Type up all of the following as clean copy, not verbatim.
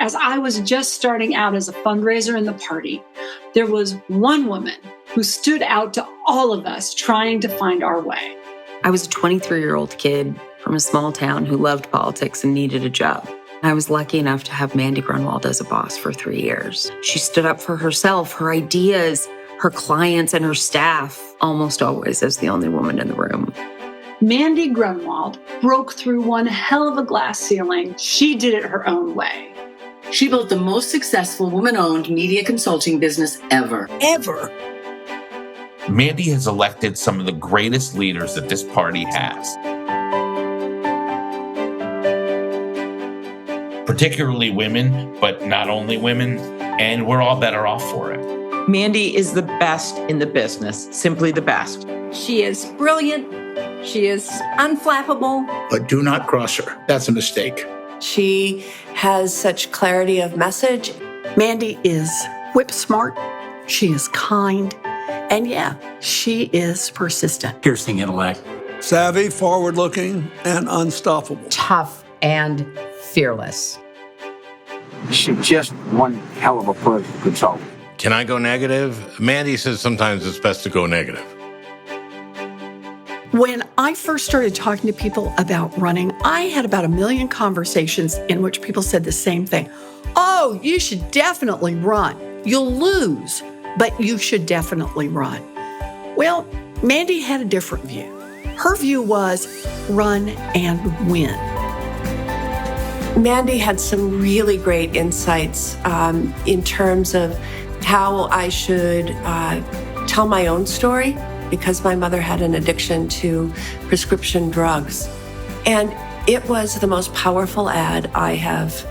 as I was just starting out as a fundraiser in the party, there was one woman who stood out to all of us trying to find our way. I was a 23-year-old kid from a small town who loved politics and needed a job. I was lucky enough to have Mandy Grunwald as a boss for 3 years. She stood up for herself, her ideas, her clients, and her staff, almost always as the only woman in the room. Mandy Grunwald broke through one hell of a glass ceiling. She did it her own way. She built the most successful woman-owned media consulting business ever. Ever. Mandy has elected some of the greatest leaders that this party has. Particularly women, but not only women, and we're all better off for it. Mandy is the best in the business, simply the best. She is brilliant. She is unflappable. But do not cross her. That's a mistake. She has such clarity of message. Mandy is whip smart. She is kind. And yeah, she is persistent. Piercing intellect. Savvy, forward-looking, and unstoppable. Tough and fearless. She's just one hell of a political consultant. Can I go negative? Mandy says sometimes it's best to go negative. When I first started talking to people about running, I had about 1 million conversations in which people said the same thing. Oh, you should definitely run. You'll lose, but you should definitely run. Well, Mandy had a different view. Her view was run and win. Mandy had some really great insights in terms of how I should tell my own story, because my mother had an addiction to prescription drugs. And it was the most powerful ad I have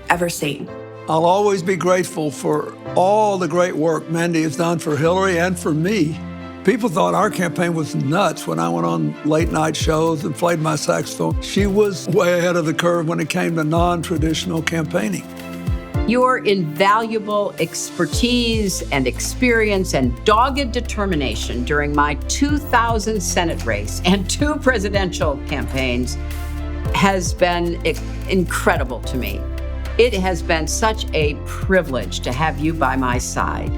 ever seen. I'll always be grateful for all the great work Mandy has done for Hillary and for me. People thought our campaign was nuts when I went on late night shows and played my saxophone. She was way ahead of the curve when it came to non-traditional campaigning. Your invaluable expertise and experience and dogged determination during my 2000 Senate race and 2 presidential campaigns has been incredible to me. It has been such a privilege to have you by my side.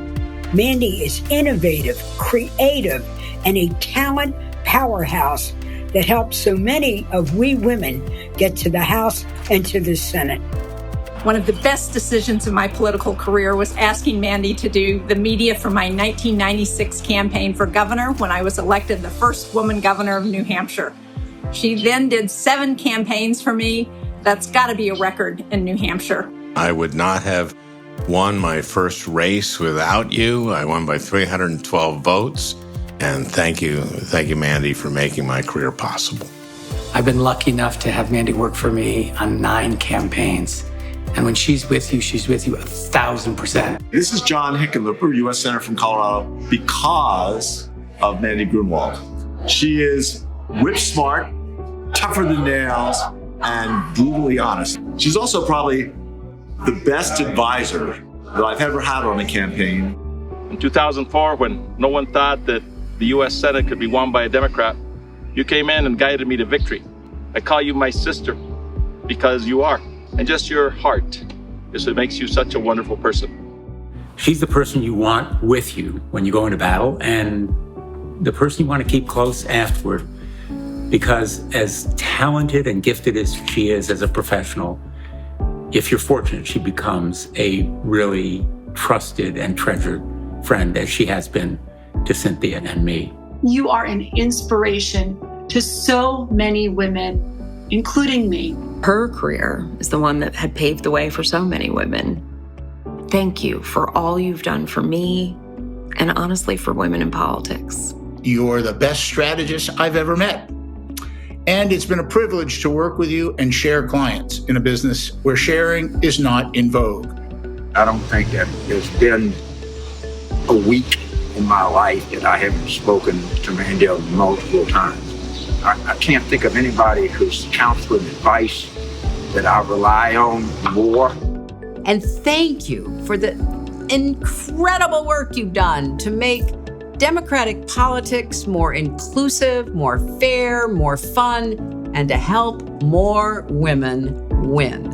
Mandy is innovative, creative, and a talent powerhouse that helps so many of we women get to the House and to the Senate. One of the best decisions of my political career was asking Mandy to do the media for my 1996 campaign for governor when I was elected the first woman governor of New Hampshire. She then did 7 campaigns for me. That's got to be a record in New Hampshire. I would not have won my first race without you. I won by 312 votes. And thank you, Mandy, for making my career possible. I've been lucky enough to have Mandy work for me on 9 campaigns. And when she's with you 1,000%. This is John Hickenlooper, U.S. Senator from Colorado, because of Mandy Grunwald. She is whip smart, tougher than nails, and brutally honest. She's also probably the best advisor that I've ever had on a campaign. In 2004, when no one thought that the U.S. Senate could be won by a Democrat, you came in and guided me to victory. I call you my sister because you are. And just your heart is what makes you such a wonderful person. She's the person you want with you when you go into battle, and the person you want to keep close afterward. Because as talented and gifted as she is as a professional, if you're fortunate, she becomes a really trusted and treasured friend, as she has been to Cynthia and me. You are an inspiration to so many women, including me. Her career is the one that had paved the way for so many women. Thank you for all you've done for me and honestly for women in politics. You're the best strategist I've ever met. And it's been a privilege to work with you and share clients in a business where sharing is not in vogue. I don't think that there's been a week in my life that I haven't spoken to Mandy multiple times. I can't think of anybody whose counsel and advice that I rely on more. And thank you for the incredible work you've done to make Democratic politics more inclusive, more fair, more fun, and to help more women win.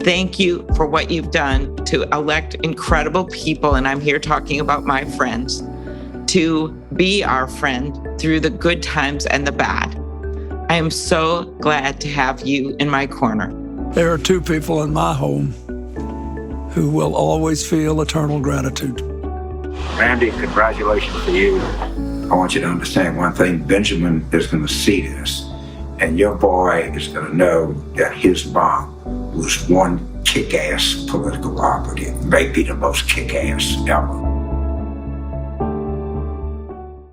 Thank you for what you've done to elect incredible people, and I'm here talking about my friends, to be our friend through the good times and the bad. I am so glad to have you in my corner. There are two people in my home who will always feel eternal gratitude. Mandy, congratulations to you. I want you to understand one thing. Benjamin is going to see this, and your boy is going to know that his mom was one kick-ass political operative, maybe the most kick-ass ever.